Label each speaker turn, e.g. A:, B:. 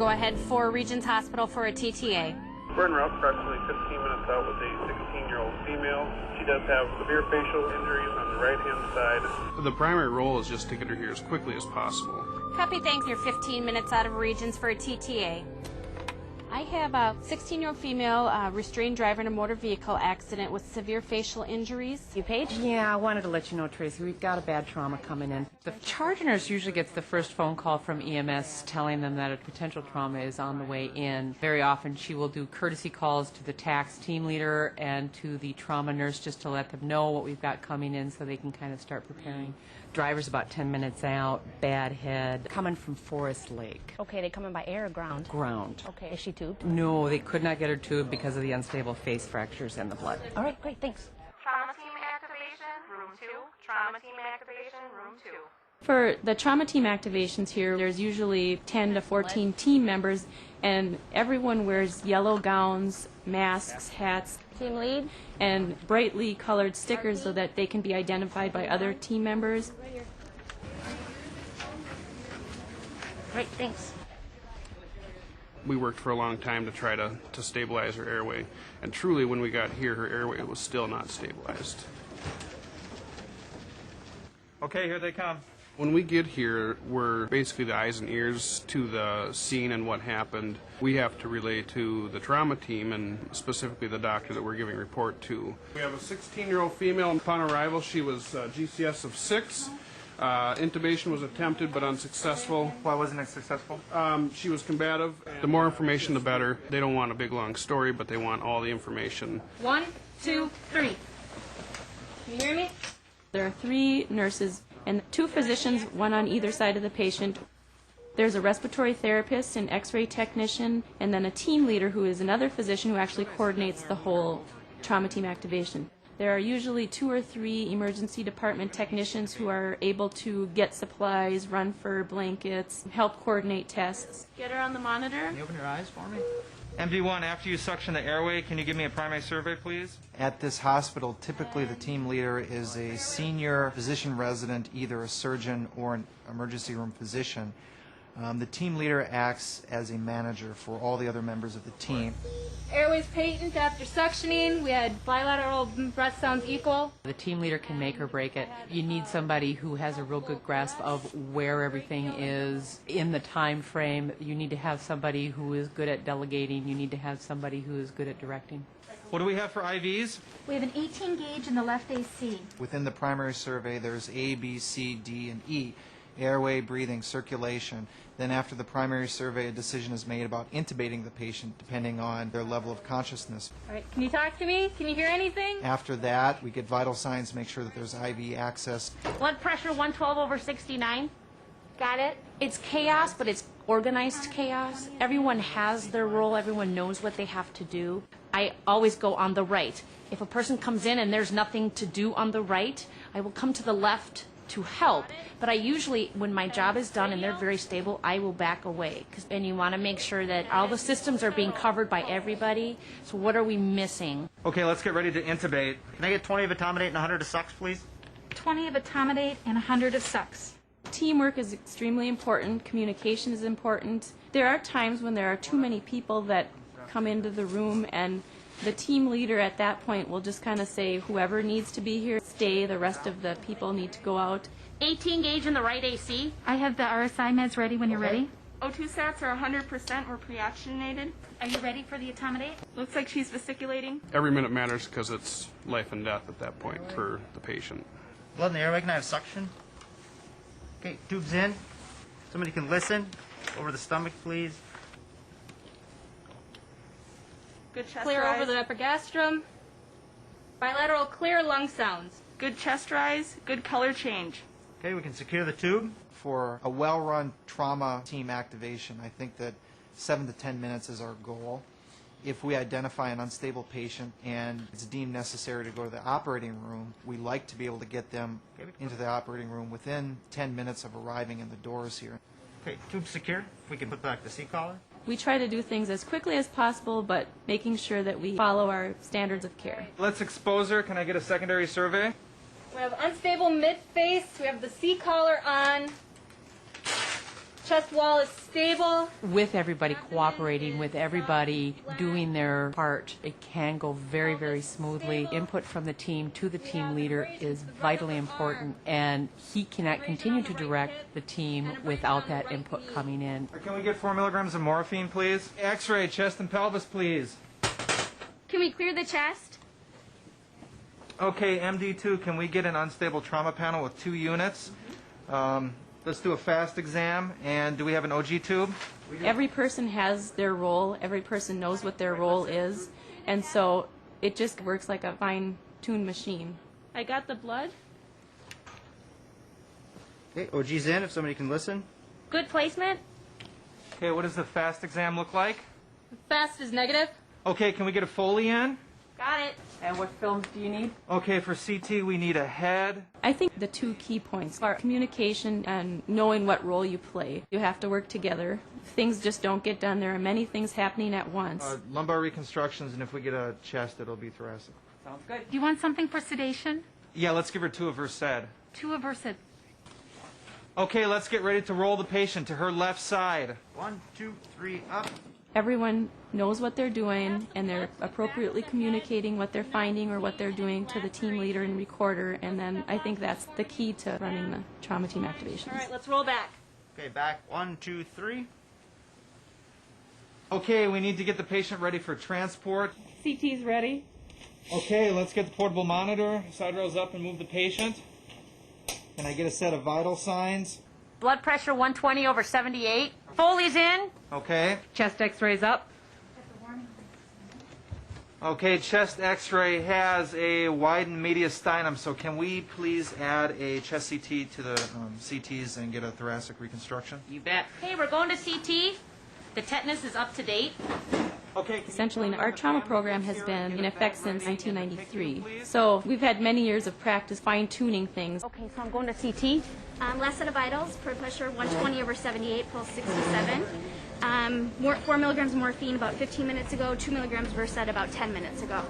A: Go ahead for Regions Hospital for a TTA.
B: We're en route approximately 15 minutes out with a 16-year-old female. She does have severe facial injuries on the right-hand side. The primary role is just to get her here as quickly as possible.
A: Copy, thanks. You're 15 minutes out of Regions for a TTA. I have a 16-year-old female restrained driver in a motor vehicle accident with severe facial injuries. You, Paige?
C: Yeah, I wanted to let you know, Tracy, we've got a bad trauma coming in. The charge nurse usually gets the first phone call from EMS telling them that a potential trauma is on the way in. Very often she will do courtesy calls to the TACS team leader and to the trauma nurse just to let them know what we've got coming in so they can kind of start preparing. Driver's about 10 minutes out, bad head, coming from Forest Lake.
A: Okay, they coming by air or ground?
C: Ground.
A: Okay, is she tubed?
C: No, they could not get her tubed because of the unstable face fractures in the blood.
A: All right, great, thanks.
D: Trauma team activation, room 2. Trauma team activation, room 2.
E: For the trauma team activations here, there's usually 10 to 14 team members, and everyone wears yellow gowns, masks, hats,
A: Team lead?
E: and brightly colored stickers so that they can be identified by other team members.
A: Great, thanks.
B: We worked for a long time to try to stabilize her airway, and truly when we got here, her airway was still not stabilized.
F: Okay, here they come.
B: When we get here, we're basically the eyes and ears to the scene and what happened. We have to relay to the trauma team and specifically the doctor that we're giving report to. We have a 16-year-old female. Upon arrival, she was GCS of 6. Intubation was attempted but unsuccessful.
F: Why wasn't it successful?
B: She was combative. The more information, the better. They don't want a big, long story, but they want all the information.
A: 1, 2, 3. Can you hear me?
E: There are 3 nurses and 2 physicians, one on either side of the patient. There's a respiratory therapist, an x-ray technician, and then a team leader who is another physician who actually coordinates the whole trauma team activation. There are usually 2 or 3 emergency department technicians who are able to get supplies, run for blankets, help coordinate tests. Get her on the monitor.
F: Can you open your eyes for me? MD1, after you suction the airway, can you give me a primary survey, please?
G: At this hospital, typically the team leader is a senior physician resident, either a surgeon or an emergency room physician. The team leader acts as a manager for all the other members of the team.
H: Airways patent after suctioning. We had bilateral breath sounds equal.
C: The team leader can make or break it. You need somebody who has a real good grasp of where everything is in the time frame. You need to have somebody who is good at delegating. You need to have somebody who is good at directing.
F: What do we have for IVs?
H: We have an 18 gauge in the left AC.
G: Within the primary survey, there's A, B, C, D, and E. Airway, breathing, circulation. Then after the primary survey, a decision is made about intubating the patient depending on their level of consciousness.
H: All right, can you talk to me? Can you hear anything?
G: After that, we get vital signs, make sure that there's IV access.
A: Blood pressure 112/69.
H: Got it.
A: It's chaos, but it's organized chaos. Everyone has their role. Everyone knows what they have to do. I always go on the right. If a person comes in and there's nothing to do on the right, I will come to the left to help, but I usually, when my job is done and they're very stable, I will back away. And you want to make sure that all the systems are being covered by everybody. So what are we missing?
F: Okay, let's get ready to intubate. Can I get 20 of etomidate and 100 of sucks, please?
H: 20 of etomidate and 100 of sucks.
E: Teamwork is extremely important. Communication is important. There are times when there are too many people that come into the room, and the team leader at that point will just kind of say, whoever needs to be here, stay. The rest of the people need to go out.
A: 18 gauge in the right AC.
H: I have the RSI meds ready when you're ready.
D: O2 sats are 100%. We're pre-oxygenated.
H: Are you ready for the etomidate?
D: Looks like she's vesiculating.
B: Every minute matters because it's life and death at that point for the patient.
F: Blood in the airway, can I have suction? Okay, tubes in. Somebody can listen. Over the stomach, please.
D: Good chest
H: Clear
D: rise.
H: over the epigastrum. Bilateral clear lung sounds.
D: Good chest rise. Good color change.
F: Okay, we can secure the tube.
G: For a well-run trauma team activation, I think that 7 to 10 minutes is our goal. If we identify an unstable patient and it's deemed necessary to go to the operating room, we like to be able to get them into the operating room within 10 minutes of arriving in the doors here.
F: Okay, tube secure. If we can put back the C-collar.
E: We try to do things as quickly as possible, but making sure that we follow our standards of care.
F: Let's expose her. Can I get a secondary survey?
H: We have unstable mid-face. We have the C-collar on. Chest wall is stable.
C: With everybody cooperating, with everybody doing their part, it can go very, very smoothly. Input from the team to the team leader is vitally important, and he cannot continue to direct the team without that input coming in.
I: Can we get 4 milligrams of morphine, please? X-ray, chest and pelvis, please.
H: Can we clear the chest?
I: Okay, MD2, can we get an unstable trauma panel with 2 units? Let's do a fast exam, and do we have an OG tube?
E: Every person has their role. Every person knows what their role is. And so it just works like a fine-tuned machine. I got the blood.
F: Okay, OG's in, if somebody can listen.
H: Good placement.
I: Okay, what does the fast exam look like?
H: Fast is negative.
I: Okay, can we get a Foley in?
H: Got it.
C: And what films do you need?
I: Okay, for CT, we need a head.
E: I think the 2 key points are communication and knowing what role you play. You have to work together. Things just don't get done. There are many things happening at once.
I: Lumbar reconstructions, and if we get a chest, it'll be thoracic.
C: Sounds good.
J: Do you want something for sedation?
I: Yeah, let's give her 2 of Versed.
J: 2 of Versed.
I: Okay, let's get ready to roll the patient to her left side.
F: 1, 2, 3, up.
E: Everyone knows what they're doing, and they're appropriately communicating what they're finding or what they're doing to the team leader and recorder, and then I think that's the key to running the trauma team activations.
H: All right, let's roll back.
F: Okay, back. 1, 2, 3.
I: Okay, we need to get the patient ready for transport.
E: CT's ready.
I: Okay, let's get the portable monitor. Side rails up and move the patient. Can I get a set of vital signs?
A: Blood pressure 120 over 78. Foley's in.
I: Okay.
C: Chest x-rays up.
I: Okay, chest x-ray has a widened mediastinum, so can we please add a chest CT to the CTs and get a thoracic reconstruction?
C: You bet.
A: Okay, we're going to CT. The tetanus is up to date.
I: Okay.
E: Essentially, our trauma program has been in effect since 1993. So we've had many years of practice fine-tuning things.
A: Okay, so I'm going to CT.
H: Last set of vitals, blood pressure 120 over 78, pulse 67. 4 milligrams morphine about 15 minutes ago, 2 milligrams Versed about 10 minutes ago.